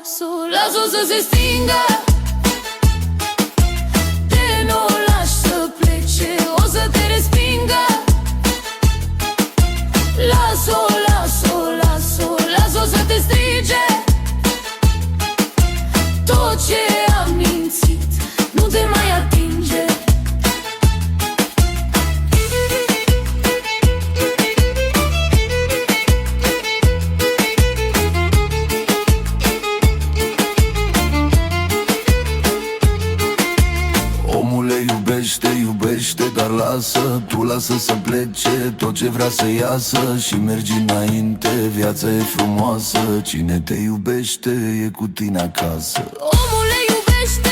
Las-o să se stingă, de nu o lași să plece, o să te respingă. Las-o, las-o, las-o, las-o să te strige. Tot ce am mințit nu te mai atinge. Omule, iubește, iubește, dar lasă, tu lasă să plece tot ce vrea să iasă și mergi înainte, viața e frumoasă. Cine te iubește e cu tine acasă. Omule, iubește,